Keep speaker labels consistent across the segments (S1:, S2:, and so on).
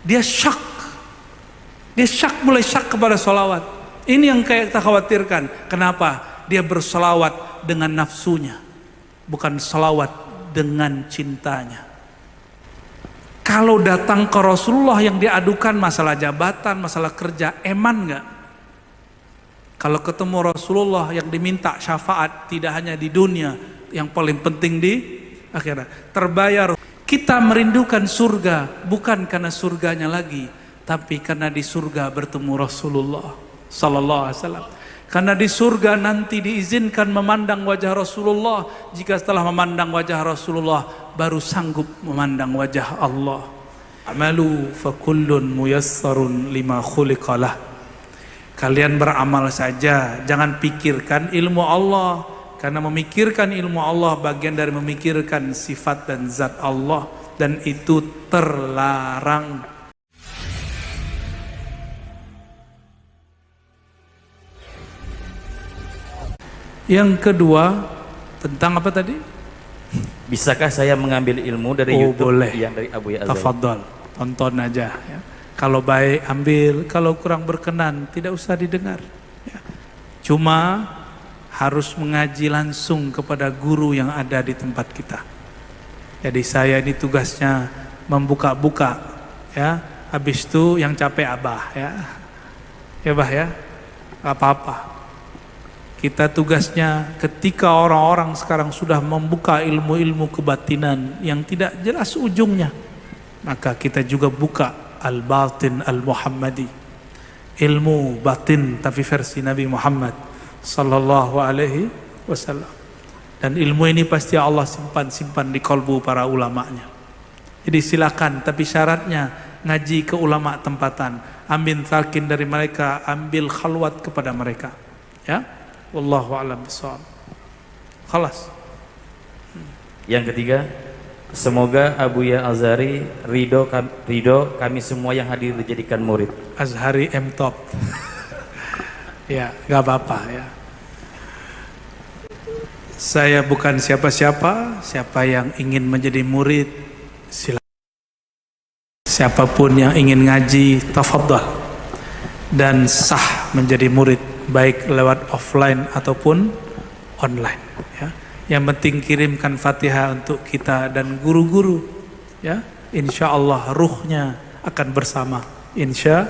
S1: Dia syak. Dia syak, mulai syak kepada sholawat. Ini yang kayak kita khawatirkan. Kenapa? Dia bersolawat dengan nafsunya, bukan sholawat dengan cintanya. Kalau datang ke Rasulullah yang diadukan masalah jabatan, masalah kerja, eman nggak? Kalau ketemu Rasulullah yang diminta syafaat tidak hanya di dunia, yang paling penting di akhirat, terbayar. Kita merindukan surga bukan karena surganya lagi, tapi karena di surga bertemu Rasulullah sallallahu alaihi wasallam. Karena di surga nanti diizinkan memandang wajah Rasulullah. Jika setelah memandang wajah Rasulullah baru sanggup memandang wajah Allah. Amalu fa kullun muyassarun lima khuliqalah. Kalian beramal saja, jangan pikirkan ilmu Allah. Karena memikirkan ilmu Allah bagian dari memikirkan sifat dan zat Allah, dan itu terlarang. Yang kedua, tentang apa tadi?
S2: Bisakah saya mengambil ilmu dari YouTube?
S1: Boleh.
S2: Yang dari Abu Ya Azhari?
S1: Tafadhol, tonton aja ya. Kalau baik ambil, kalau kurang berkenan tidak usah didengar ya. Cuma harus mengaji langsung kepada guru yang ada di tempat kita. Jadi saya ini tugasnya membuka-buka ya. Habis itu yang capek abah ya. Ya bah ya, gak apa-apa. Kita tugasnya ketika orang-orang sekarang sudah membuka ilmu-ilmu kebatinan yang tidak jelas ujungnya, maka kita juga buka al-batin al-muhammadi, ilmu batin tapi versi Nabi Muhammad sallallahu alaihi wasallam. Dan ilmu ini pasti Allah simpan di kalbu para ulamanya. Jadi silakan, tapi syaratnya ngaji ke ulama tempatan, ambil talqin dari mereka, ambil khalwat kepada mereka ya. Wallahu a'lam bishawab. Khalas.
S2: Yang ketiga, semoga Abu Ya Azhari ridho kami semua yang hadir dijadikan murid.
S1: Azhari M Top. Ya, gak apa-apa ya. Saya bukan siapa-siapa. Siapa yang ingin menjadi murid, silakan. Siapapun yang ingin ngaji, tafadhal. Dan sah menjadi murid, baik lewat offline ataupun online ya. Yang penting kirimkan Fatihah untuk kita dan guru-guru ya. Insya Allah ruhnya akan bersama. Insya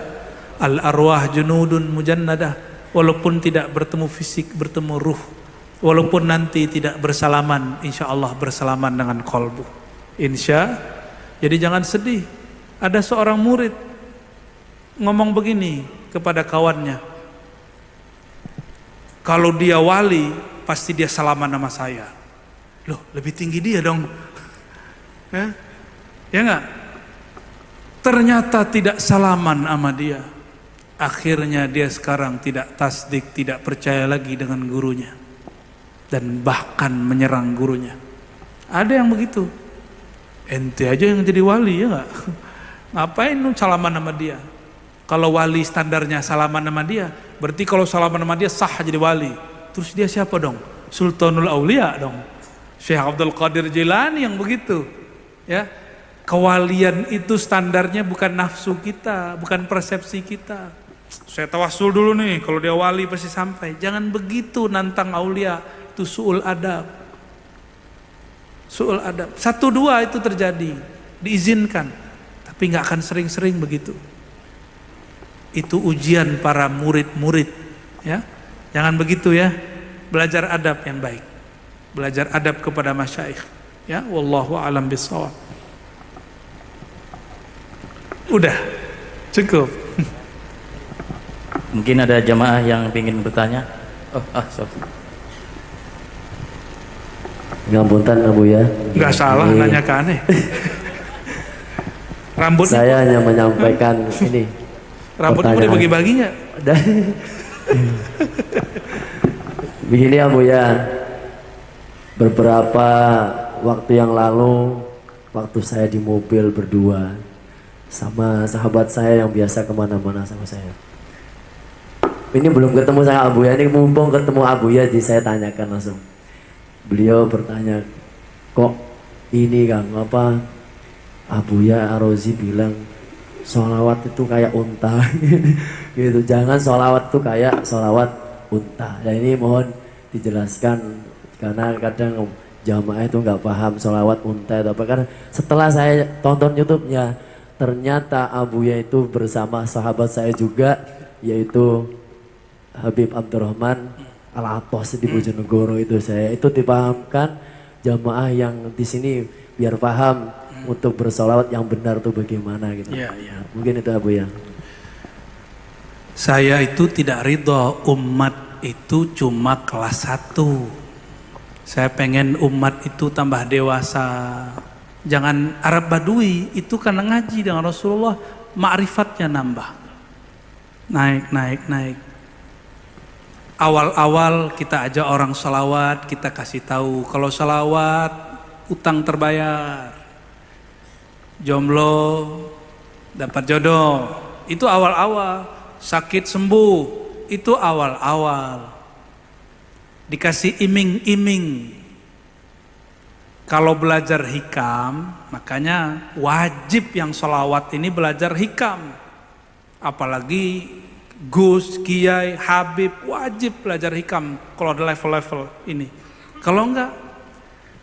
S1: al arwah junudun mujannadah. Walaupun tidak bertemu fisik, bertemu ruh. Walaupun nanti tidak bersalaman, insya Allah bersalaman dengan kolbu. Insya. Jadi jangan sedih. Ada seorang murid ngomong begini kepada kawannya, kalau dia wali pasti dia salaman sama saya. Loh, lebih tinggi dia dong. Ya enggak? Ternyata tidak salaman sama dia. Akhirnya dia sekarang tidak tasdik, tidak percaya lagi dengan gurunya, dan bahkan menyerang gurunya. Ada yang begitu. Ente aja yang jadi wali ya enggak? Ngapain lu salaman sama dia? Kalau wali standarnya salaman sama dia, berarti kalau salaman sama dia sah jadi wali. Terus dia siapa dong? Sultanul Aulia dong. Syekh Abdul Qadir Jilani yang begitu. Ya. Kewalian itu standarnya bukan nafsu kita, bukan persepsi kita. Saya tawasul dulu nih, kalau dia wali pasti sampai. Jangan begitu nantang aulia, itu su'ul adab. Su'ul adab. 1-2 itu terjadi, diizinkan. Tapi nggak akan sering-sering begitu. Itu ujian para murid-murid ya. Jangan begitu ya. Belajar adab yang baik. Belajar adab kepada masyayikh ya. Wallahu a'lam bishawab. Udah cukup.
S2: Mungkin ada jamaah yang ingin bertanya. Sorry.
S3: Ngapunten Abu ya.
S1: Nggak salah nanya ke aneh. Rambut
S3: saya hanya menyampaikan ini.
S1: Rambutnya mau dibagi-baginya.
S3: Begini Abu ya. Beberapa waktu yang lalu, waktu saya di mobil berdua sama sahabat saya yang biasa kemana-mana sama saya. Ini belum ketemu sama Abu ya, ini mumpung ketemu Abu ya, jadi saya tanyakan langsung. Beliau bertanya, kok ini Kang, apa Abu ya Arozi bilang sholawat itu kayak unta gitu. Jangan sholawat itu kayak sholawat unta. Dan ini mohon dijelaskan karena kadang jamaah itu nggak paham sholawat unta itu apa. Karena setelah saya tonton YouTube-nya, ternyata Abuya itu bersama sahabat saya juga, yaitu Habib Abdurrahman Al-Atos di Bojonegoro itu. Saya itu dipahamkan jamaah yang di sini biar paham untuk bersolawat yang benar tuh bagaimana gitu.
S1: Ya, ya.
S3: Mungkin itu Abuya.
S1: Saya itu tidak ridho umat itu cuma kelas 1. Saya pengen umat itu tambah dewasa. Jangan Arab Badui itu karena ngaji dengan Rasulullah, ma'rifatnya nambah. Naik. Awal-awal kita ajak orang sholawat, kita kasih tahu kalau sholawat utang terbayar. Jomblo dapat jodoh, itu awal-awal. Sakit sembuh, itu awal-awal. Dikasih iming-iming. Kalau belajar hikam, makanya wajib yang sholawat ini belajar hikam. Apalagi Gus, Kiai, Habib, wajib belajar hikam kalau ada level-level ini. Kalau enggak,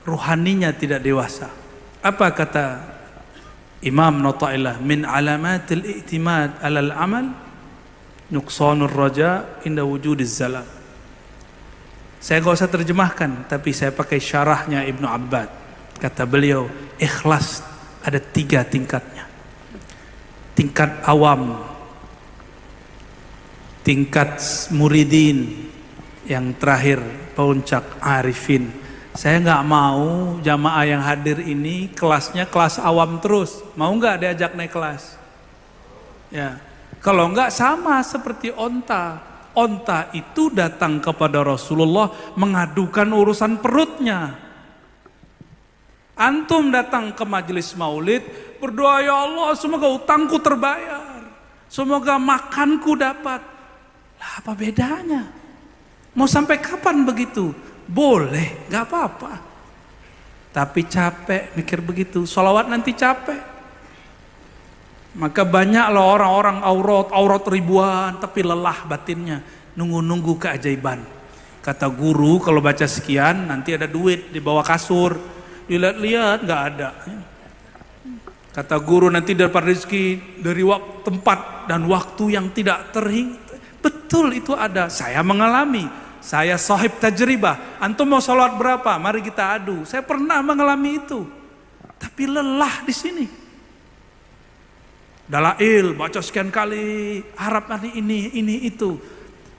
S1: ruhaninya tidak dewasa. Apa kata Imam Notailah, min alamatil i'timad alal amal nuqsanur raja inda wujudiz zalal. Saya gak usah terjemahkan, tapi saya pakai syarahnya Ibnu Abbad. Kata beliau, ikhlas ada 3 tingkatnya. Tingkat awam, tingkat muridin, yang terakhir puncak arifin. Saya nggak mau jamaah yang hadir ini kelasnya kelas awam terus. Mau nggak diajak naik kelas? Ya, kalau nggak sama seperti onta. Onta itu datang kepada Rasulullah mengadukan urusan perutnya. Antum datang ke majelis maulid berdoa, ya Allah semoga utangku terbayar, semoga makanku dapat. Lah apa bedanya? Mau sampai kapan begitu? Boleh, gak apa-apa. Tapi capek mikir begitu. Sholawat nanti capek. Maka banyak loh orang-orang aurat ribuan, tapi lelah batinnya. Nunggu-nunggu keajaiban. Kata guru kalau baca sekian nanti ada duit di bawah kasur. Dilihat-lihat gak ada. Kata guru nanti dapat rezeki dari tempat dan waktu yang tidak terhingga. Betul itu ada. Saya mengalami. Saya sahib tajribah. Antum mau sholat berapa? Mari kita adu. Saya pernah mengalami itu. Tapi lelah di sini. Dalail baca sekian kali, harap nanti ini itu.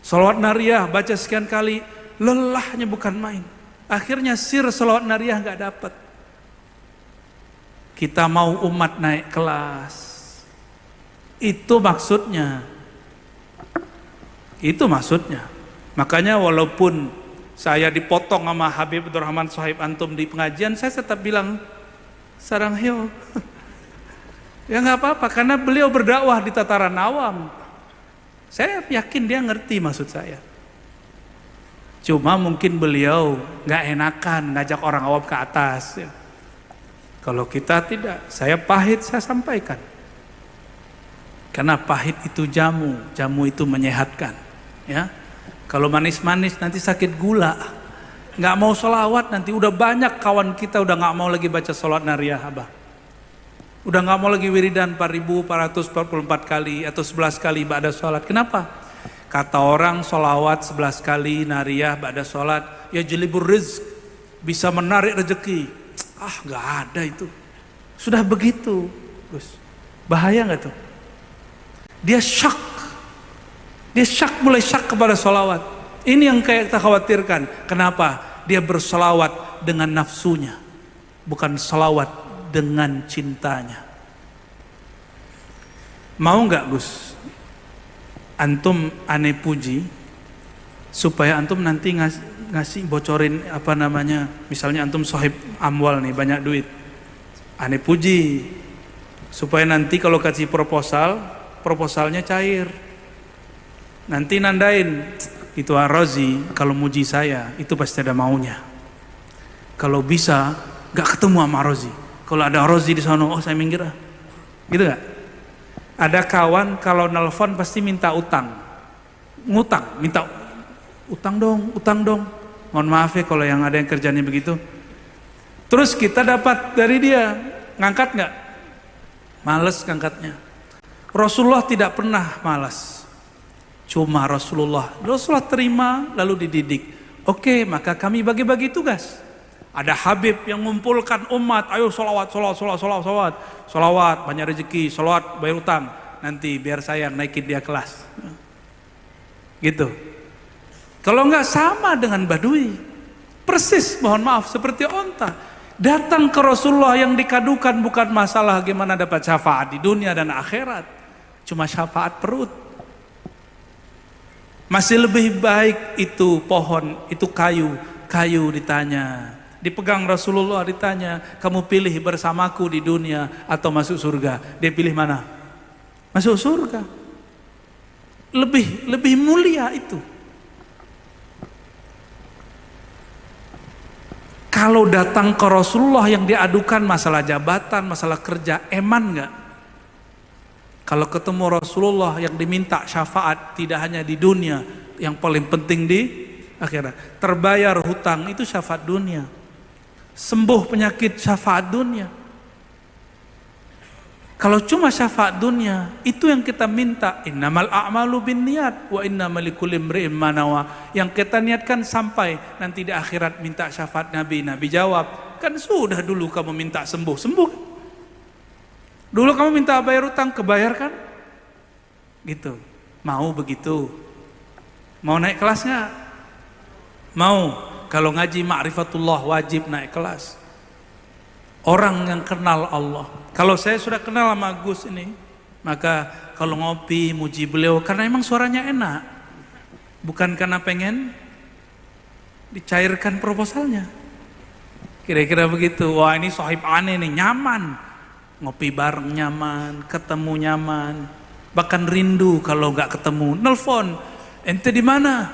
S1: Sholawat nariyah baca sekian kali, lelahnya bukan main. Akhirnya sholawat nariyah nggak dapat. Kita mau umat naik kelas. Itu maksudnya. Itu maksudnya. Makanya walaupun saya dipotong sama Habib Abdurrahman Sahib antum di pengajian, saya tetap bilang sarang heo. Ya nggak apa-apa karena beliau berdakwah di tataran awam. Saya yakin dia ngerti maksud saya. Cuma mungkin beliau nggak enakan ngajak orang awam ke atas. Ya. Kalau kita tidak, saya pahit saya sampaikan. Karena pahit itu jamu itu menyehatkan. Ya. Kalau manis-manis nanti sakit gula. Nggak mau sholawat nanti udah banyak kawan kita udah nggak mau lagi baca sholat nariyah abah. Udah nggak mau lagi wiridan 4.444 kali atau 11 kali ba'da sholat. Kenapa? Kata orang sholawat 11 kali nariyah ba'da sholat ya jelibur rizq, bisa menarik rezeki. Ah nggak ada itu. Sudah begitu, Gus. Bahaya nggak tuh? Dia syak. Dia mulai syak kepada sholawat. Ini yang kayak kita khawatirkan. Kenapa? Dia bersolawat dengan nafsunya, bukan sholawat dengan cintanya. Mau nggak Gus? Antum aneh puji supaya antum nanti ngasih bocorin apa namanya? Misalnya antum sahib amwal nih banyak duit. Aneh puji supaya nanti kalau kasih proposalnya cair. Nanti nandain itu Ar-Razi kalau muji saya itu pasti ada maunya. Kalau bisa nggak ketemu sama Ar-Razi. Kalau ada Ar-Razi di sana, oh saya minggir ah. Gitu nggak? Ada kawan kalau nelpon pasti minta utang. Ngutang, minta utang dong. Mohon maaf ya kalau yang ada yang kerjanya begitu. Terus kita dapat dari dia, ngangkat nggak? Males ngangkatnya. Rasulullah tidak pernah malas. Cuma Rasulullah terima lalu dididik. Oke, maka kami bagi-bagi tugas. Ada Habib yang mengumpulkan umat, ayo sholawat, banyak rezeki, sholawat, bayar utang. Nanti biar saya yang naikin dia kelas. Gitu. Kalau enggak sama dengan badui. Persis, mohon maaf, seperti onta. Datang ke Rasulullah yang dikadukan bukan masalah gimana dapat syafaat di dunia dan akhirat. Cuma syafaat perut. Masih lebih baik itu pohon, itu kayu ditanya. Dipegang Rasulullah ditanya, kamu pilih bersamaku di dunia atau masuk surga? Dia pilih mana? Masuk surga. Lebih mulia itu. Kalau datang ke Rasulullah yang diadukan masalah jabatan, masalah kerja, eman nggak? Kalau ketemu Rasulullah yang diminta syafaat tidak hanya di dunia, yang paling penting di akhirat. Terbayar hutang itu syafaat dunia. Sembuh penyakit syafaat dunia. Kalau cuma syafaat dunia, itu yang kita minta. Innamal a'malu binniyat wa innamal likulli imri'in ma nawa. Yang kita niatkan sampai nanti di akhirat minta syafaat Nabi. Nabi jawab, kan sudah dulu kamu minta sembuh. Dulu kamu minta bayar utang, kebayar kan? Gitu. Mau begitu? Mau naik kelas nggak? Mau. Kalau ngaji ma'rifatullah wajib naik kelas. Orang yang kenal Allah. Kalau saya sudah kenal sama Gus ini, maka kalau ngopi muji beliau karena emang suaranya enak. Bukan karena pengen dicairkan proposalnya. Kira-kira begitu. Wah, ini sahib aneh nih, nyaman. Ngopi bareng nyaman, ketemu nyaman, bahkan rindu kalau nggak ketemu, nelfon, ente di mana?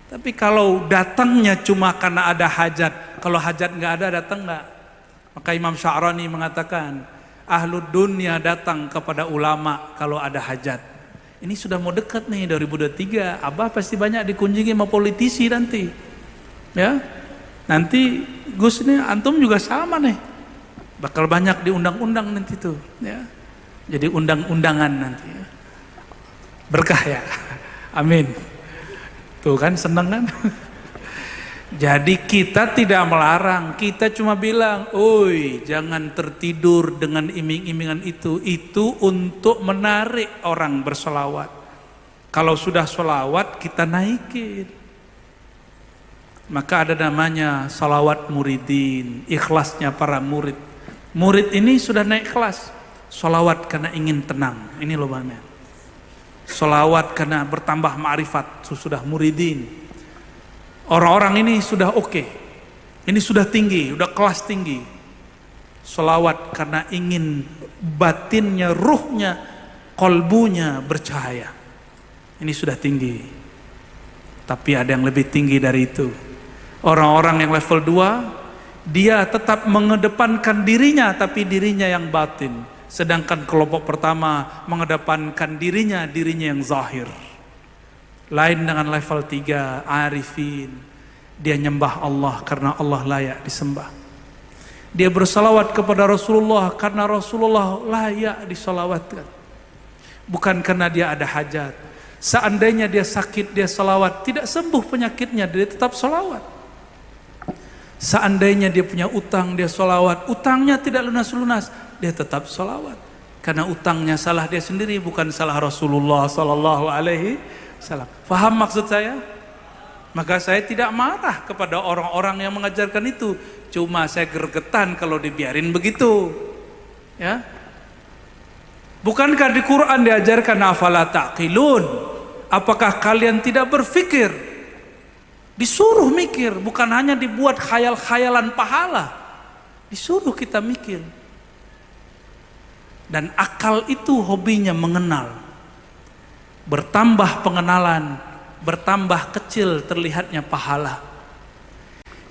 S1: Tapi kalau datangnya cuma karena ada hajat, kalau hajat nggak ada datang nggak? Maka Imam Sya'rani mengatakan, ahlud dunia datang kepada ulama kalau ada hajat. Ini sudah mau dekat nih 2023, Abah pasti banyak dikunjungi sama politisi nanti, ya. Nanti Gus ini antum juga sama nih. Bakal banyak diundang-undang nanti tuh, ya. Jadi undang-undangan nanti, ya. Berkah ya, amin. Tuh kan seneng kan? Jadi kita tidak melarang, kita cuma bilang, oi jangan tertidur dengan iming-imingan itu untuk menarik orang bersolawat. Kalau sudah solawat kita naikin. Maka ada namanya salawat muridin, ikhlasnya para murid. Murid ini sudah naik kelas, sholawat karena ingin tenang, ini loh Bang. Sholawat karena bertambah ma'rifat, sudah muridin. Orang-orang ini sudah oke, ini sudah tinggi, sudah kelas tinggi. Sholawat karena ingin batinnya, ruhnya, kolbunya bercahaya. Ini sudah tinggi. Tapi ada yang lebih tinggi dari itu. Orang-orang yang level 2, dia tetap mengedepankan dirinya tapi dirinya yang batin. Sedangkan kelompok pertama mengedepankan dirinya yang zahir. Lain dengan level 3, arifin. Dia nyembah Allah karena Allah layak disembah. Dia bersalawat kepada Rasulullah karena Rasulullah layak disalawatkan. Bukan karena dia ada hajat. Seandainya dia sakit, dia salawat, tidak sembuh penyakitnya, dia tetap salawat. Seandainya dia punya utang, dia sholawat, utangnya tidak lunas-lunas, dia tetap sholawat. Karena utangnya salah dia sendiri, bukan salah Rasulullah Sallallahu Alaihi Wasallam. Faham maksud saya? Maka saya tidak marah kepada orang-orang yang mengajarkan itu. Cuma saya gregetan kalau dibiarin begitu. Ya. Bukankah di Quran diajarkan afala taqilun? Apakah kalian tidak berpikir? Disuruh mikir, bukan hanya dibuat khayal-khayalan pahala. Disuruh kita mikir. Dan akal itu hobinya mengenal. Bertambah pengenalan, bertambah kecil terlihatnya pahala.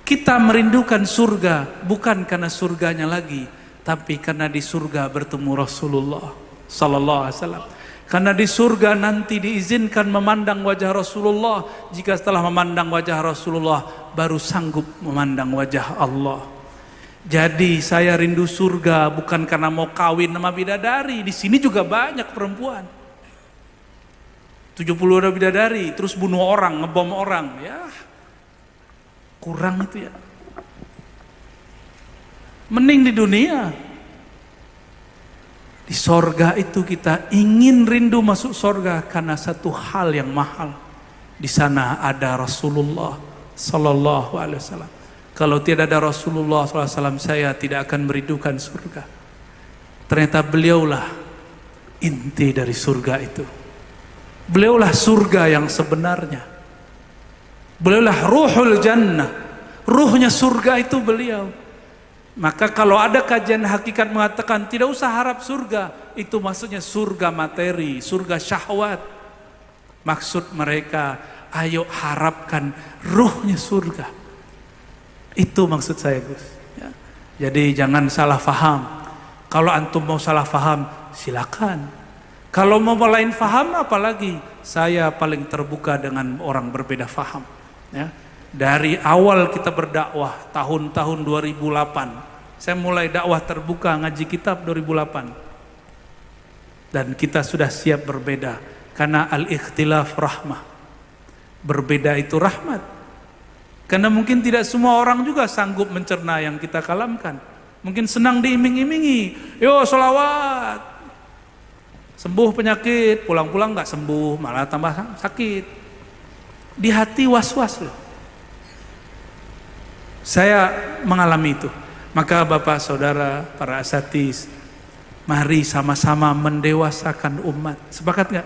S1: Kita merindukan surga bukan karena surganya lagi, tapi karena di surga bertemu Rasulullah. sallallahu alaihi wasallam. Karena di surga nanti diizinkan memandang wajah Rasulullah. Jika setelah memandang wajah Rasulullah baru sanggup memandang wajah Allah. Jadi saya rindu surga bukan karena mau kawin sama bidadari. Di sini juga banyak perempuan. 70 ada bidadari, terus bunuh orang, ngebom orang, ya kurang itu ya. Mending di dunia. Di sorga itu kita ingin rindu masuk sorga karena satu hal yang mahal. Di sana ada Rasulullah Sallallahu Alaihi Wasallam. Kalau tidak ada Rasulullah Sallallahu Alaihi Wasallam, saya tidak akan merindukan surga. Ternyata beliaulah inti dari surga itu. Beliaulah surga yang sebenarnya. Beliaulah ruhul jannah. Ruhnya surga itu beliau. Maka kalau ada kajian hakikat mengatakan tidak usah harap surga, itu maksudnya surga materi, surga syahwat. Maksud mereka, ayo harapkan ruhnya surga. Itu maksud saya, Gus. Ya. Jadi jangan salah faham. Kalau antum mau salah faham, silakan. Kalau mau lain faham, apalagi saya paling terbuka dengan orang berbeda faham. Ya. Dari awal kita berdakwah tahun-tahun 2008, saya mulai dakwah terbuka ngaji kitab 2008, dan kita sudah siap berbeda karena al-ikhtilaf rahmah. Berbeda itu rahmat. Karena mungkin tidak semua orang juga sanggup mencerna yang kita kalamkan. Mungkin senang diiming-imingi, yo sholawat, sembuh penyakit, pulang-pulang nggak sembuh, malah tambah sakit. Di hati was-was loh. Saya mengalami itu. Maka Bapak Saudara, para asatiz, mari sama-sama mendewasakan umat. Sepakat nggak?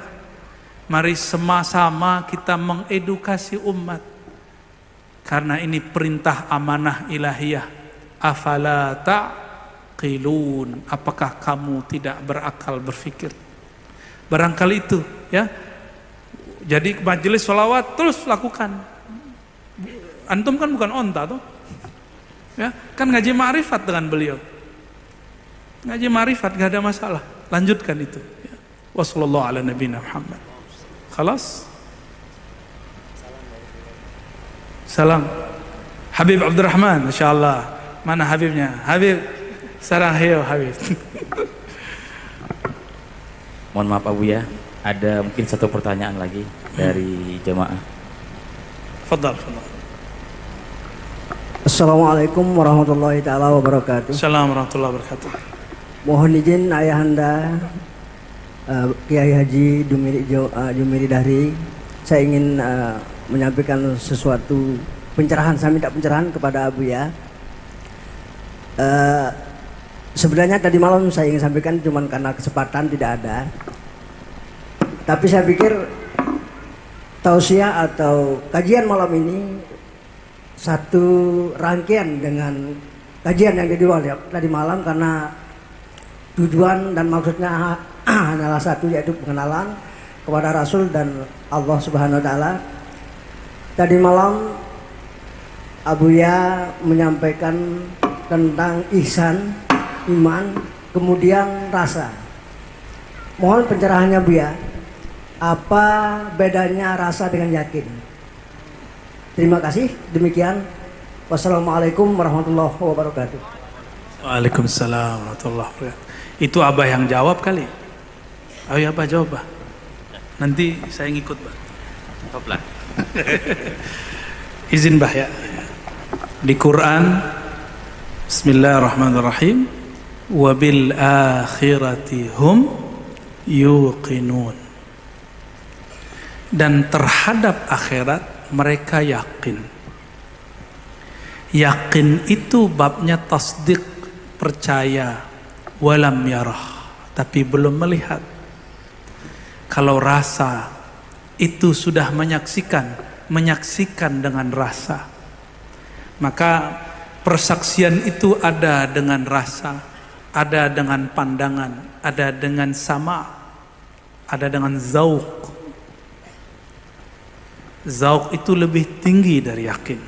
S1: Mari sama-sama kita mengedukasi umat. Karena ini perintah amanah ilahiyah. Afala taqilun? Apakah kamu tidak berakal berfikir? Barangkali itu, ya. Jadi majelis sholawat terus lakukan. Antum kan bukan onta tuh, ya. Kan ngaji ma'rifat dengan beliau. Ngaji ma'rifat gak ada masalah. Lanjutkan itu. Ya. Wassallallahu ala nabiyina Muhammad. Khalas. Salam. Habib Abdurrahman, Masya Allah. Mana Habibnya? Habib, sarang hiyo Habib.
S2: Mohon maaf Abu ya, ada mungkin satu pertanyaan lagi dari jemaah.
S1: Fadal, fadal.
S4: Assalamualaikum warahmatullahi taala wabarakatuh.
S1: Assalamualaikum warahmatullahi wabarakatuh.
S4: Mohon izin ayahanda Kiai Haji Jumiri Dahri, saya ingin menyampaikan sesuatu pencerahan. Saya minta pencerahan kepada Abu ya. Sebenarnya tadi malam saya ingin sampaikan, cuman karena kesempatan tidak ada. Tapi saya pikir tausiah atau kajian malam ini satu rangkaian dengan kajian yang tadi malam, karena tujuan dan maksudnya hanyalah satu, yaitu pengenalan kepada Rasul dan Allah Subhanahu wa taala. Tadi malam Abuya menyampaikan tentang ihsan, iman, kemudian rasa. Mohon pencerahannya Buya. Apa bedanya rasa dengan yakin? Terima kasih. Demikian. Wassalamualaikum warahmatullahi wabarakatuh.
S1: Waalaikumsalam warahmatullahi wabarakatuh. Itu Abah yang jawab kali. Ayo Abah jawab, Bah. Nanti saya ngikut, Bah.
S2: Toplah.
S1: Izin, Bah ya. Di Quran, Bismillahirrahmanirrahim. Wabil akhirati hum yuqinun. Dan terhadap akhirat mereka yakin. Yakin itu babnya tasdik, percaya, walam yarah, tapi belum melihat. Kalau rasa itu sudah menyaksikan dengan rasa. Maka persaksian itu ada dengan rasa, ada dengan pandangan, ada dengan sama, ada dengan zauq. Zauq itu lebih tinggi dari yakin.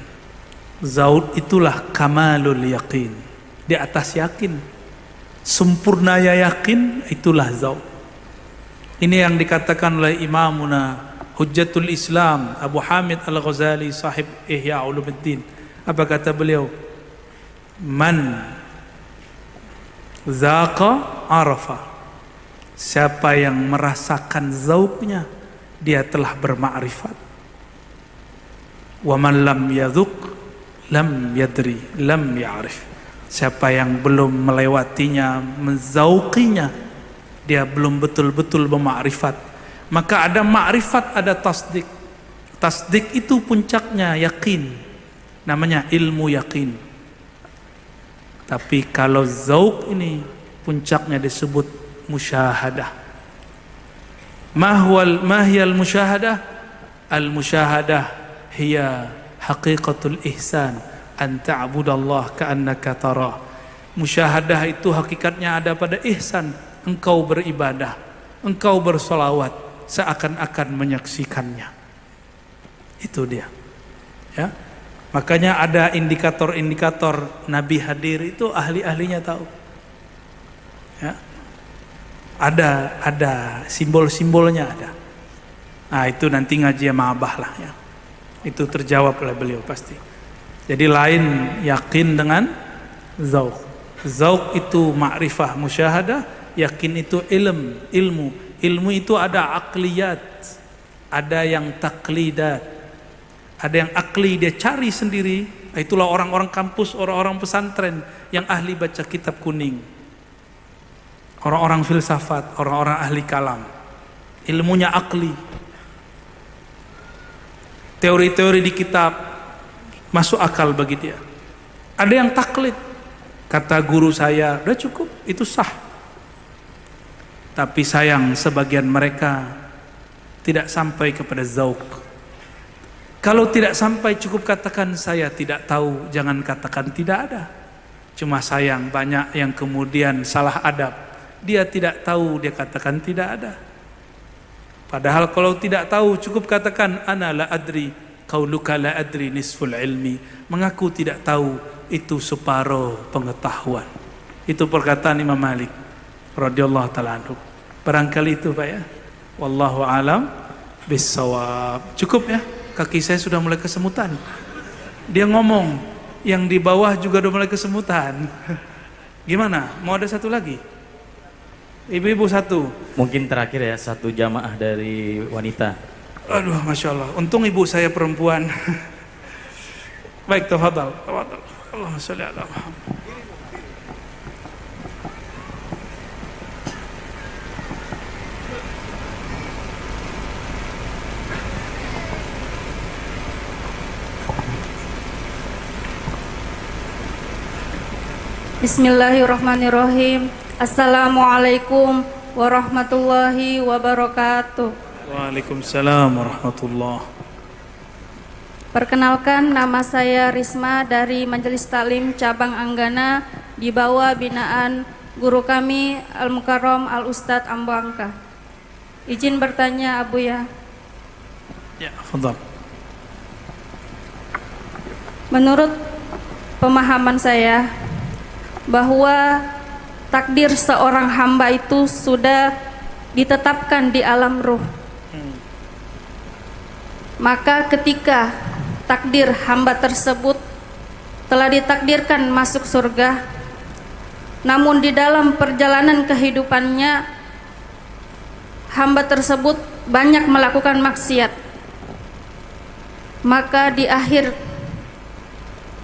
S1: Zauq itulah kamalul yakin, di atas yakin. Sempurnanya yakin itulah zauq. Ini yang dikatakan oleh Imamuna Hujjatul Islam Abu Hamid Al-Ghazali sahib Ihya Ulumuddin. Apa kata beliau? Man zaqa arafa. Siapa yang merasakan zauknya, dia telah bermakrifat. Wa man lam yadhuq lam yadri lam ya'rif. Siapa yang belum melewatinya, menzauqinya, dia belum betul-betul bermakrifat. Maka ada makrifat, ada tasdik. Tasdik itu puncaknya yakin, namanya ilmu yakin. Tapi kalau zauq ini puncaknya disebut musyahadah. Mahiyal musyahadah? Al musyahadah hiya haqiqatul ihsan an ta'budallah ka'annaka tarah. Musyahadah itu hakikatnya ada pada ihsan. Engkau beribadah, engkau bersolawat seakan-akan menyaksikannya. Itu dia, ya. Makanya ada indikator-indikator Nabi hadir itu ahli-ahlinya tahu, ya. Ada simbol-simbolnya ada. Nah itu nanti ngaji sama Abah lah, ya. Itu terjawab oleh beliau pasti. Jadi lain yakin dengan zauq. Zauq itu ma'rifah musyahadah, yakin itu ilmu. Ilmu itu ada akliyat, ada yang taklidat, ada yang akli, dia cari sendiri. Itulah orang-orang kampus, orang-orang pesantren yang ahli baca kitab kuning, orang-orang filsafat, orang-orang ahli kalam. Ilmunya akli, teori-teori di kitab masuk akal bagi dia. Ada yang taklid, kata guru saya udah cukup, itu sah. Tapi sayang sebagian mereka tidak sampai kepada zauq. Kalau tidak sampai cukup katakan saya tidak tahu, jangan katakan tidak ada. Cuma sayang banyak yang kemudian salah adab. Dia tidak tahu, dia katakan tidak ada. Padahal kalau tidak tahu cukup katakan ana la adri, qauluka la adri nisful ilmi. Mengaku tidak tahu itu separuh pengetahuan. Itu perkataan Imam Malik radhiyallahu taala anhu. Barangkali itu Pak ya. Wallahu alam bissawab. Cukup ya. Kaki saya sudah mulai kesemutan. Dia ngomong, yang di bawah juga udah mulai kesemutan. Gimana? Mau ada satu lagi? Ibu-ibu satu.
S2: Mungkin terakhir ya, satu jamaah dari wanita.
S1: Aduh, Masya Allah. Untung ibu saya perempuan. Baik, tafadhal. Allahumma sholli ala Muhammad.
S5: Bismillahirrahmanirrahim. Assalamualaikum warahmatullahi wabarakatuh.
S1: Waalaikumsalam warahmatullah.
S5: Perkenalkan, nama saya Risma dari Majelis Taklim Cabang Anggana di bawah binaan guru kami Al-Mukarram Al-Ustadz Ambo Angka. Izin bertanya Abu ya.
S1: Ya, tafadhal.
S5: Menurut pemahaman saya, bahwa takdir seorang hamba itu sudah ditetapkan di alam ruh. Maka ketika takdir hamba tersebut telah ditakdirkan masuk surga, namun di dalam perjalanan kehidupannya hamba tersebut banyak melakukan maksiat, maka di akhir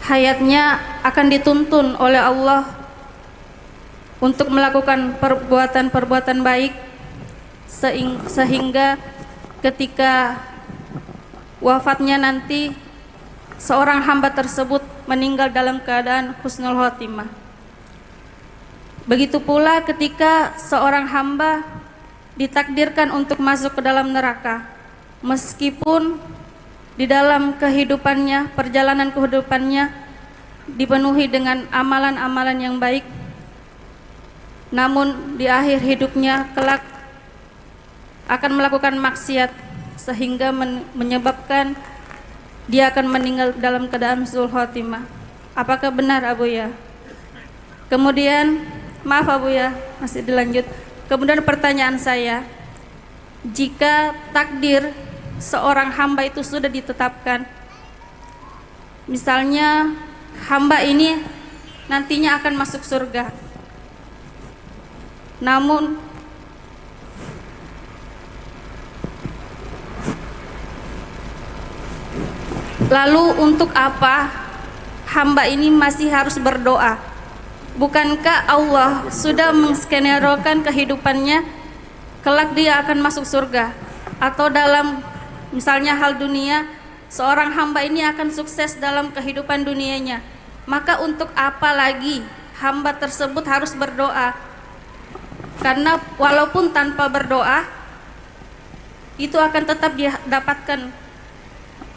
S5: hayatnya akan dituntun oleh Allah untuk melakukan perbuatan-perbuatan baik, sehingga ketika wafatnya nanti seorang hamba tersebut meninggal dalam keadaan husnul khotimah. Begitu pula ketika seorang hamba ditakdirkan untuk masuk ke dalam neraka, meskipun di dalam kehidupannya, perjalanan kehidupannya dipenuhi dengan amalan-amalan yang baik, namun di akhir hidupnya kelak akan melakukan maksiat sehingga menyebabkan dia akan meninggal dalam keadaan husnul khotimah. Apakah benar Abu ya? Kemudian, maaf Abu ya, masih dilanjut. Kemudian pertanyaan saya, jika takdir seorang hamba itu sudah ditetapkan, misalnya hamba ini nantinya akan masuk surga, namun lalu untuk apa hamba ini masih harus berdoa? Bukankah Allah sudah menskenarokan kehidupannya kelak dia akan masuk surga? Atau dalam misalnya hal dunia, seorang hamba ini akan sukses dalam kehidupan dunianya, maka untuk apa lagi hamba tersebut harus berdoa? Karena walaupun tanpa berdoa itu akan tetap didapatkan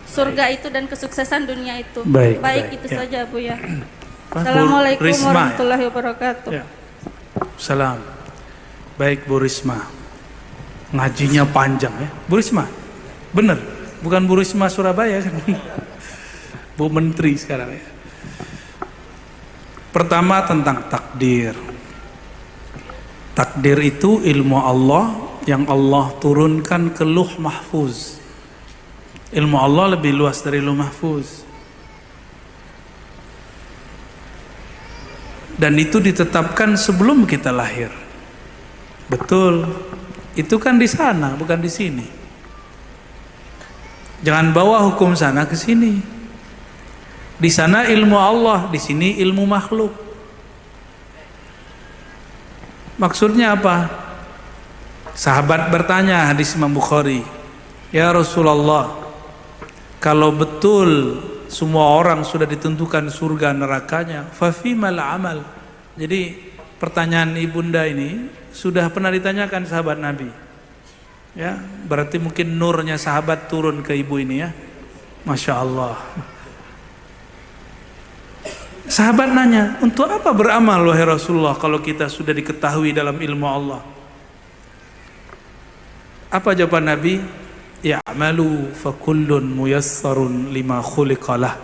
S5: surga itu dan kesuksesan dunia itu. Baik itu
S1: ya.
S5: saja Bu ya.
S1: Bu
S5: Assalamualaikum
S1: Risma,
S5: warahmatullahi wabarakatuh.
S1: Ya. Salam. Baik Bu Risma, ngajinya panjang ya. Bu Risma, bener, bukan Bu Risma Surabaya kan? Bu Menteri sekarang ya. Pertama tentang takdir. Takdir itu ilmu Allah yang Allah turunkan ke Lauh Mahfuz. Ilmu Allah lebih luas dari Lauh Mahfuz. Dan itu ditetapkan sebelum kita lahir. Betul. Itu kan di sana, bukan di sini. Jangan bawa hukum sana ke sini. Di sana ilmu Allah, di sini ilmu makhluk. Maksudnya apa? Sahabat bertanya, hadis Imam Bukhari, "Ya Rasulullah, kalau betul semua orang sudah ditentukan surga nerakanya, fafimal amal?" Jadi pertanyaan ibunda ini sudah pernah ditanyakan sahabat Nabi. Ya, berarti mungkin nurnya sahabat turun ke ibu ini ya. Masya Allah. Sahabat nanya, untuk apa beramal wahai Rasulullah kalau kita sudah diketahui dalam ilmu Allah? Apa jawaban Nabi? Ya'malu fakullun muyassarun lima khuliqalah.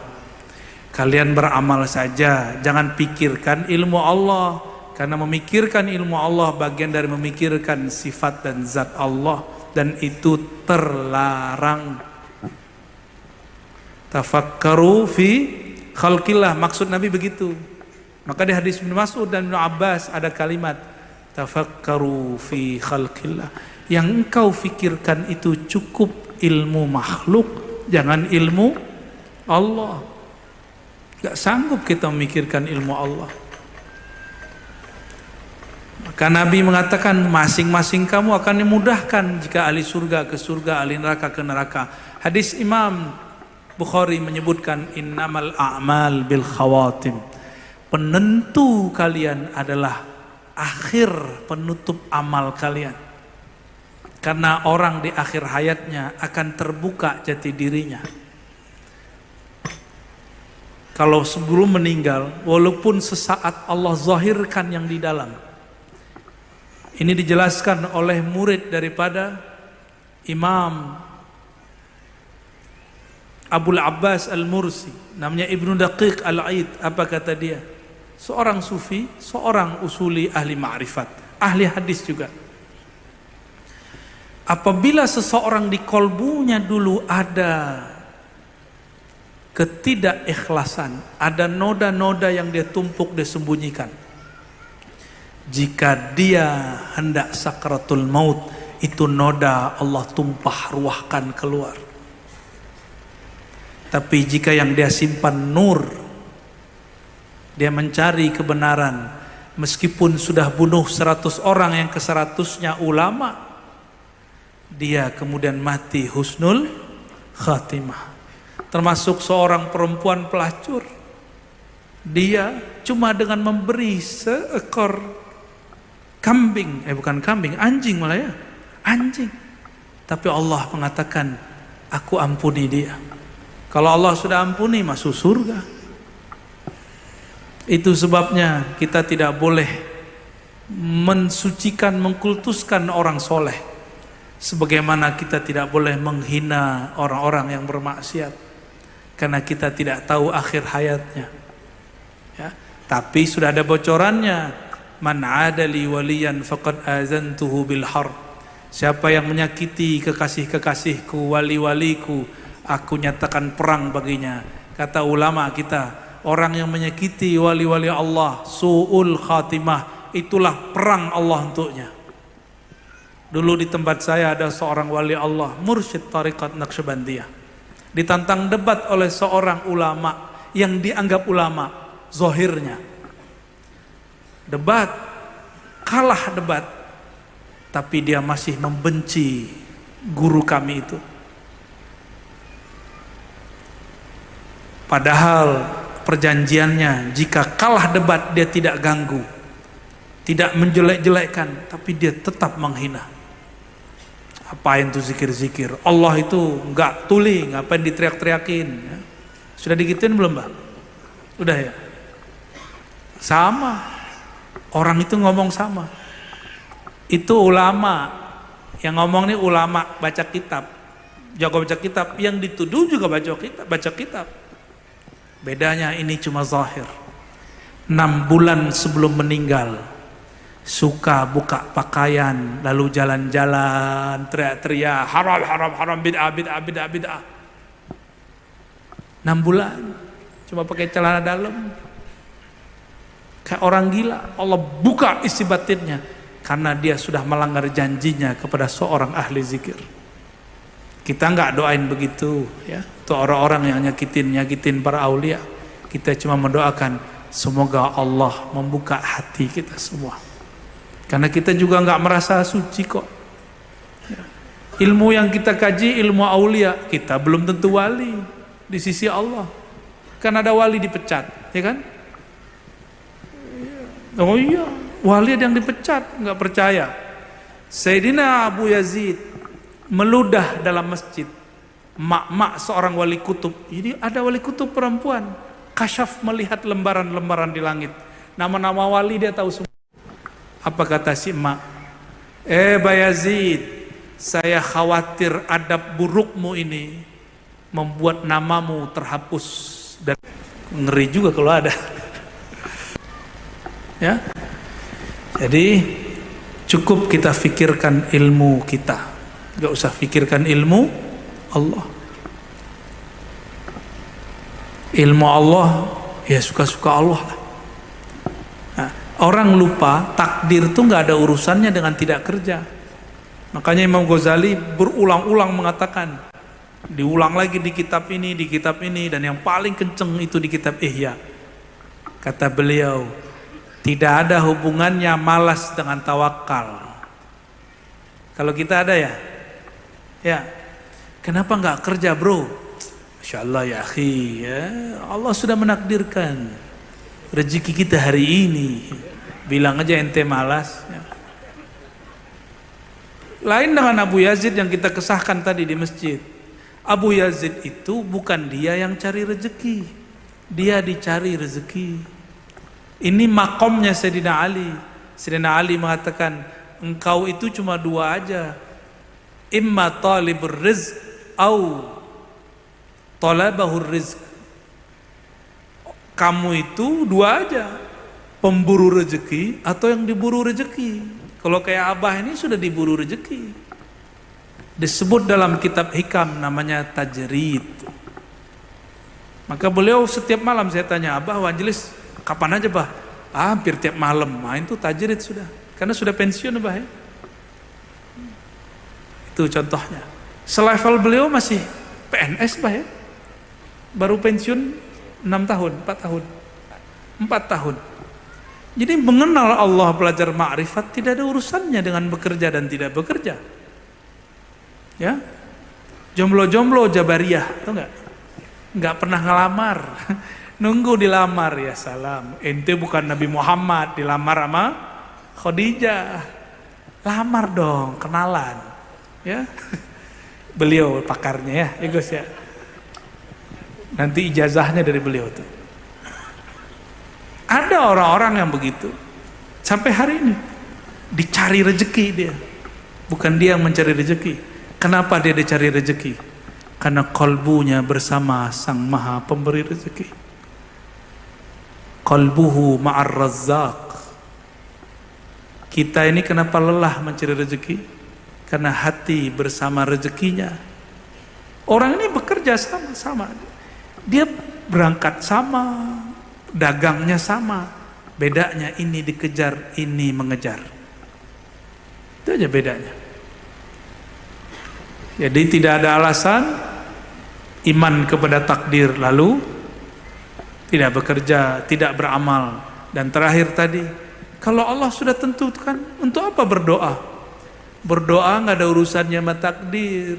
S1: Kalian beramal saja, jangan pikirkan ilmu Allah, karena memikirkan ilmu Allah bagian dari memikirkan sifat dan zat Allah, dan itu terlarang. Tafakkaru fi khalqillah, maksud Nabi begitu. Maka di hadis Ibnu Mas'ud dan Ibnu Abbas ada kalimat tafakkaru fi khalqillah. Yang engkau fikirkan itu cukup ilmu makhluk, jangan ilmu Allah. Gak sanggup kita memikirkan ilmu Allah. Maka Nabi mengatakan masing-masing kamu akan dimudahkan jika ahli surga ke surga, ahli neraka ke neraka. Hadis Imam Bukhari menyebutkan innamal a'mal bil khawatim. Penentu kalian adalah akhir penutup amal kalian. Karena orang di akhir hayatnya akan terbuka jati dirinya. Kalau sebelum meninggal, walaupun sesaat Allah zahirkan yang di dalam. Ini dijelaskan oleh murid daripada Imam Abul Abbas Al-Mursi, namanya Ibnu Daqiq Al-Aid. Apa kata dia? Seorang sufi, seorang usuli ahli ma'rifat, ahli hadis juga. Apabila seseorang di kolbunya dulu ada ketidakikhlasan, ada noda-noda yang dia tumpuk, dia sembunyikan. Jika dia hendak sakratul maut, itu noda Allah tumpah ruahkan keluar. Tapi jika yang dia simpan nur, dia mencari kebenaran, meskipun sudah bunuh 100 orang, yang ke-100-nya ulama, dia kemudian mati husnul khatimah. Termasuk seorang perempuan pelacur, dia cuma dengan memberi seekor kambing, bukan kambing, anjing malah ya, anjing. Tapi Allah mengatakan, aku ampuni dia. Kalau Allah sudah ampuni, masuk surga. Itu sebabnya kita tidak boleh mensucikan, mengkultuskan orang soleh, sebagaimana kita tidak boleh menghina orang-orang yang bermaksiat, karena kita tidak tahu akhir hayatnya. Ya. Tapi sudah ada bocorannya, man adali waliyan faqad azantuhu bil harb. Siapa yang menyakiti kekasih-kekasihku, wali-waliku, aku nyatakan perang baginya. Kata ulama kita, orang yang menyakiti wali-wali Allah, su'ul khatimah, itulah perang Allah untuknya. Dulu di tempat saya ada seorang wali Allah, mursyid tariqat Naqsyabandiyah, ditantang debat oleh seorang ulama yang dianggap ulama zahirnya. Debat, kalah debat, tapi dia masih membenci guru kami itu. Padahal perjanjiannya, jika kalah debat dia tidak ganggu, tidak menjelek-jelekkan, tapi dia tetap menghina. Apain tuh zikir-zikir? Allah itu enggak tuli, ngapain diteriak-teriakin? Ya. Sudah digituin belum, Mbak? Udah ya? Sama. Orang itu ngomong sama. Itu ulama. Yang ngomong nih ulama baca kitab. Jago baca kitab. Yang dituduh juga baca kitab. Bedanya ini cuma zahir. 6 bulan sebelum meninggal, suka buka pakaian, lalu jalan-jalan, teriak-teriak, haram, haram, haram, bid'ah, bid'ah, bid'ah, bid'ah. 6 bulan, cuma pakai celana dalam. Kayak orang gila, Allah buka isi batinnya. Karena dia sudah melanggar janjinya kepada seorang ahli zikir. Kita nggak doain begitu, ya. Itu orang-orang yang nyakitin para aulia. Kita cuma mendoakan, semoga Allah membuka hati kita semua. Karena kita juga nggak merasa suci kok. Ya. Ilmu yang kita kaji ilmu aulia, kita belum tentu wali di sisi Allah. Kan ada wali dipecat, ya kan? Oh iya, wali ada yang dipecat, nggak percaya. Sayyidina Abu Yazid meludah dalam masjid, mak seorang wali kutub. Jadi ada wali kutub perempuan, kasyaf melihat lembaran-lembaran di langit. Nama-nama wali dia tahu semua. Apa kata si emak? Bayazid, saya khawatir adab burukmu ini membuat namamu terhapus. Dan ngeri juga kalau ada. Ya, jadi cukup kita fikirkan ilmu kita, gak usah fikirkan ilmu Allah. Ilmu Allah ya suka-suka Allah lah. Nah, orang lupa takdir itu gak ada urusannya dengan tidak kerja. Makanya Imam Ghazali berulang-ulang mengatakan, diulang lagi di kitab ini, dan yang paling kenceng itu di kitab Ihya. Kata beliau, tidak ada hubungannya malas dengan tawakal. Kalau kita ada ya, kenapa nggak kerja bro? Masya Allah ya akhi, ya Allah sudah menakdirkan rezeki kita hari ini. Bilang aja ente malas. Ya. Lain dengan Abu Yazid yang kita kesahkan tadi di masjid. Abu Yazid itu bukan dia yang cari rezeki, dia dicari rezeki. Ini makomnya Sayyidina Ali. Sayyidina Ali mengatakan, engkau itu cuma 2 aja. Imma talibur rizq au talabahur rizq. Kamu itu 2 aja, pemburu rezeki atau yang diburu rezeki. Kalau kayak Abah ini sudah diburu rezeki. Disebut dalam kitab hikam namanya tajrid. Maka beliau setiap malam saya tanya, Abah majelis kapan aja bah? Hampir tiap malam main tuh tajrid sudah. Karena sudah pensiun bah ya. Itu contohnya. Selevel beliau masih PNS bah ya. Baru pensiun 6 tahun, 4 tahun. 4 tahun. Jadi mengenal Allah, belajar ma'rifat tidak ada urusannya dengan bekerja dan tidak bekerja. Ya. Jomblo-jomblo Jabariyah, tahu enggak? Enggak pernah ngelamar. Nunggu dilamar, ya salam. Ente bukan Nabi Muhammad, dilamar sama Khadijah. Lamar dong, kenalan. Ya. Beliau pakarnya ya Gus ya. Nanti ijazahnya dari beliau tuh. Ada orang-orang yang begitu. Sampai hari ini dicari rezeki dia. Bukan dia yang mencari rezeki. Kenapa dia dicari rezeki? Karena kolbunya bersama Sang Maha Pemberi rezeki. Qalbuhu ma'ar razzaq. Kita ini kenapa lelah mencari rezeki? karena hati bersama rezekinya. Orang ini bekerja sama-sama, dia berangkat sama, dagangnya sama, bedanya ini dikejar, ini mengejar. Itu aja bedanya. Jadi tidak ada alasan iman kepada takdir lalu tidak bekerja, tidak beramal. Dan terakhir tadi, kalau Allah sudah tentukan, untuk apa berdoa? Berdoa nggak ada urusannya sama takdir.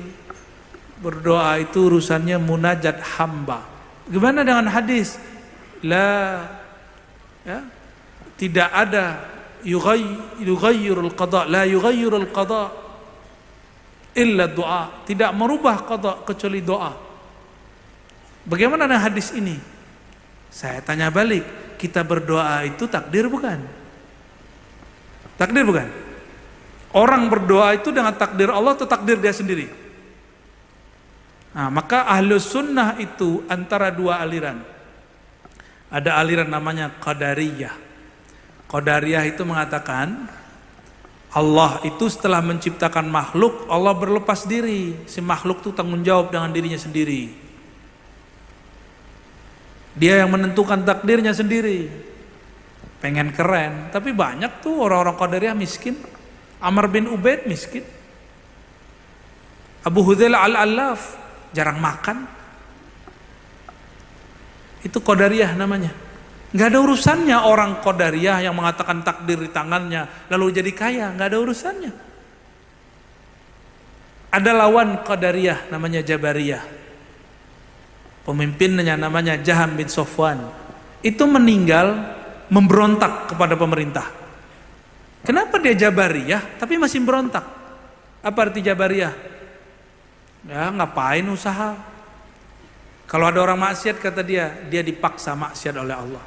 S1: Berdoa itu urusannya munajat hamba. Gimana dengan hadis? Tidak ada yughayyirul qada, la yughayyirul qada illa doa. Tidak merubah qada kecuali doa. Bagaimana dengan hadis ini? Saya tanya balik, kita berdoa itu takdir bukan? Takdir bukan? Orang berdoa itu dengan takdir Allah atau takdir dia sendiri? Nah, maka Ahlus Sunnah itu antara dua aliran. Ada aliran namanya Qadariyah. Qadariyah itu mengatakan Allah itu setelah menciptakan makhluk, Allah berlepas diri. Si makhluk itu tanggung jawab dengan dirinya sendiri. Dia yang menentukan takdirnya sendiri. Pengen keren, tapi banyak tuh orang-orang Qadariyah miskin. Amr bin Ubaid miskin. Abu Hudzail al-Allaf jarang makan. Itu Qadariyah namanya. Nggak ada urusannya orang Qadariyah yang mengatakan takdir di tangannya lalu jadi kaya, nggak ada urusannya. Ada lawan Qadariyah namanya Jabariyah. Pemimpinnya namanya Jaham bin Sofwan. Itu meninggal memberontak kepada pemerintah. Kenapa dia Jabariyah tapi masih berontak? Apa arti Jabariyah? Ya ngapain usaha? Kalau ada orang maksiat kata dia dipaksa maksiat oleh Allah.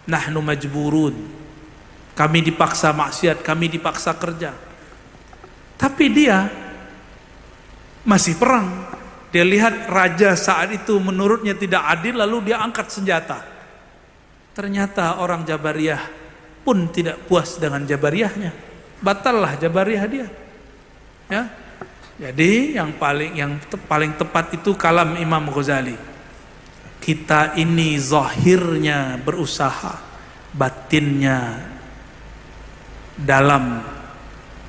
S1: Nahnu majburun. Kami dipaksa maksiat, kami dipaksa kerja. Tapi dia masih perang. Dia lihat raja saat itu menurutnya tidak adil lalu dia angkat senjata. Ternyata orang Jabariyah pun tidak puas dengan Jabariyahnya. Batallah Jabariyah dia. Ya. Jadi yang paling tepat itu kalam Imam Ghazali. Kita ini zahirnya berusaha, batinnya dalam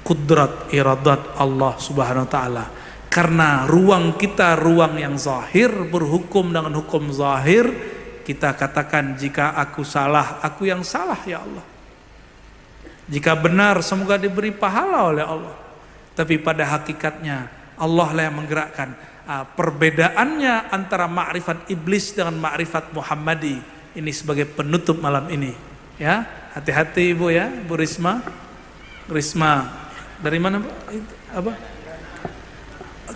S1: kudrat iradat Allah Subhanahu wa taala. Karena ruang kita ruang yang zahir, berhukum dengan hukum zahir, kita katakan jika aku salah, aku yang salah ya Allah. Jika benar semoga diberi pahala oleh Allah. Tapi pada hakikatnya Allah lah yang menggerakkan. Perbedaannya antara ma'rifat iblis dengan ma'rifat Muhammadi ini sebagai penutup malam ini. Ya, hati-hati Ibu ya, Bu Risma. Risma dari mana Bu? Apa?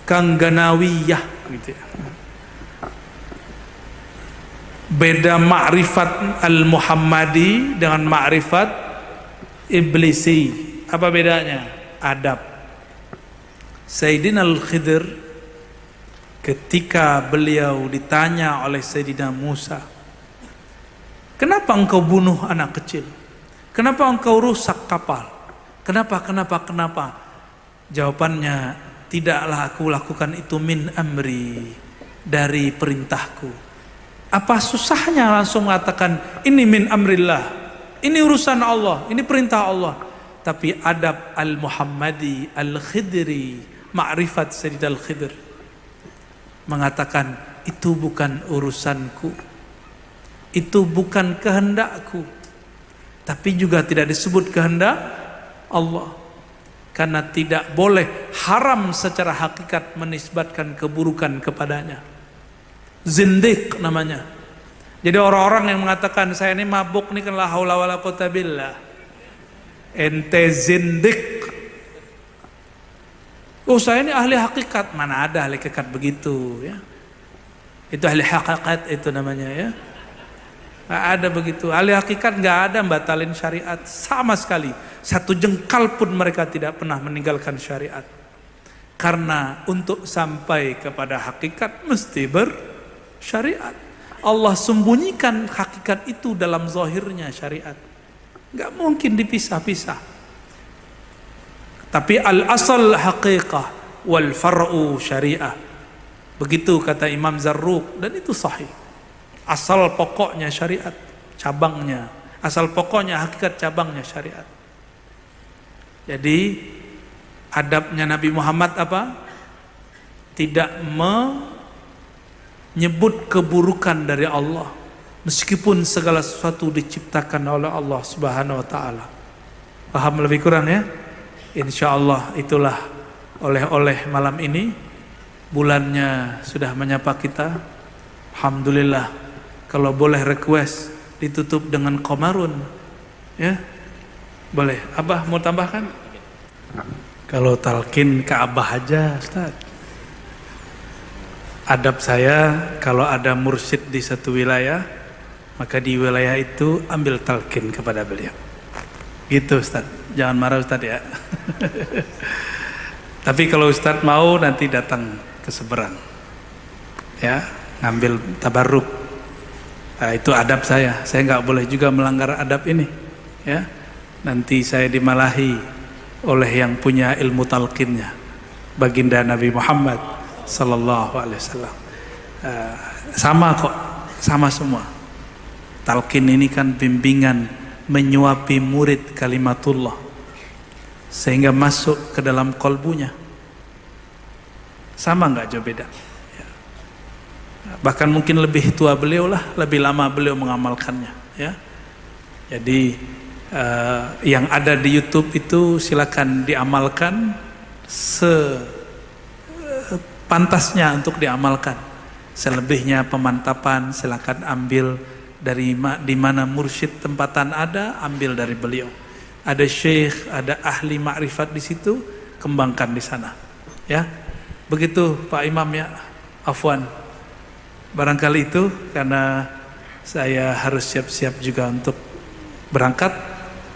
S1: Kangganawiyah gitu ya. Beda ma'rifat al-Muhammadi dengan ma'rifat iblisi. Apa bedanya? Adab. Sayyidina Al-Khidr ketika beliau ditanya oleh Sayyidina Musa, kenapa engkau bunuh anak kecil? Kenapa engkau rusak kapal? Kenapa? Jawabannya, tidaklah aku lakukan itu min amri, dari perintahku. Apa susahnya langsung mengatakan ini min amrillah, ini urusan Allah, ini perintah Allah. Tapi adab al-Muhammadi al-Khidri, ma'rifat Sayyidina Al-Khidr mengatakan itu bukan urusanku, itu bukan kehendakku, tapi juga tidak disebut kehendak Allah, karena tidak boleh haram secara hakikat menisbatkan keburukan kepadanya. Zindiq namanya. Jadi orang-orang yang mengatakan saya ini mabuk nih kan la haula wala quwata billah, ente zindiq. Oh saya ini ahli hakikat, mana ada ahli hakikat begitu ya? Itu ahli hakikat itu namanya ya. Nggak ada begitu. Ahli hakikat nggak ada batalin syariat sama sekali. Satu jengkal pun mereka tidak pernah meninggalkan syariat. Karena untuk sampai kepada hakikat mesti bersyariat. Allah sembunyikan hakikat itu dalam zahirnya syariat. Nggak mungkin dipisah-pisah. Tapi al-asal haqiqah wal far'u syariah. Begitu kata Imam Zarruq, dan itu sahih. Asal pokoknya syariat, cabangnya. Asal pokoknya hakikat, cabangnya syariat. Jadi adabnya Nabi Muhammad apa? Tidak menyebut keburukan dari Allah, meskipun segala sesuatu diciptakan oleh Allah Subhanahu wa taala. Paham lebih kurang ya? Insyaallah itulah oleh-oleh malam ini. Bulannya sudah menyapa kita. Alhamdulillah. Kalau boleh request ditutup dengan qamarun, ya boleh. Abah mau tambahkan? Kalau talqin ke Abah aja, Ustaz. Adab saya, kalau ada mursyid di satu wilayah, maka di wilayah itu ambil talqin kepada beliau. Gitu Ustaz. Jangan marah Ustaz ya. Tapi kalau Ustaz mau nanti datang ke seberang, ya, ngambil tabarruk. Nah, itu adab saya. Saya nggak boleh juga melanggar adab ini, ya. Nanti saya dimalahi oleh yang punya ilmu talqinnya, baginda Nabi Muhammad sallallahu alaihi wasallam. Sama kok, sama semua. Talqin ini kan bimbingan menyuapi murid kalimatullah sehingga masuk ke dalam kolbunya. Sama nggak jauh beda? Ya. Bahkan mungkin lebih tua beliau lah, lebih lama beliau mengamalkannya. Ya. Jadi yang ada di YouTube itu silakan diamalkan pantasnya untuk diamalkan. Selebihnya pemantapan silakan ambil dari di mana mursyid tempatan ada, ambil dari beliau. Ada syekh, ada ahli ma'rifat di situ, kembangkan di sana. Ya, begitu Pak Imam ya. Afwan. Barangkali itu karena saya harus siap-siap juga untuk berangkat.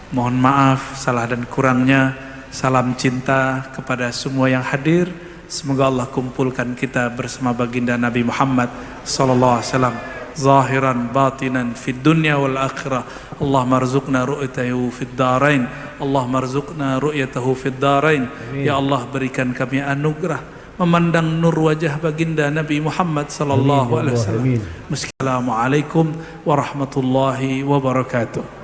S1: Mohon maaf salah dan kurangnya. Salam cinta kepada semua yang hadir. Semoga Allah kumpulkan kita bersama baginda Nabi Muhammad sallallahu alaihi wasallam zahiran batinan fid dunya wal akhirah. Allahumma arzuqna ru'yatahu fid darain. Allahumma arzuqna ru'yatahu fid darain. Ya Allah, berikan kami anugerah memandang nur wajah baginda Nabi Muhammad sallallahu alaihi wasallam. Assalamualaikum warahmatullahi wabarakatuh.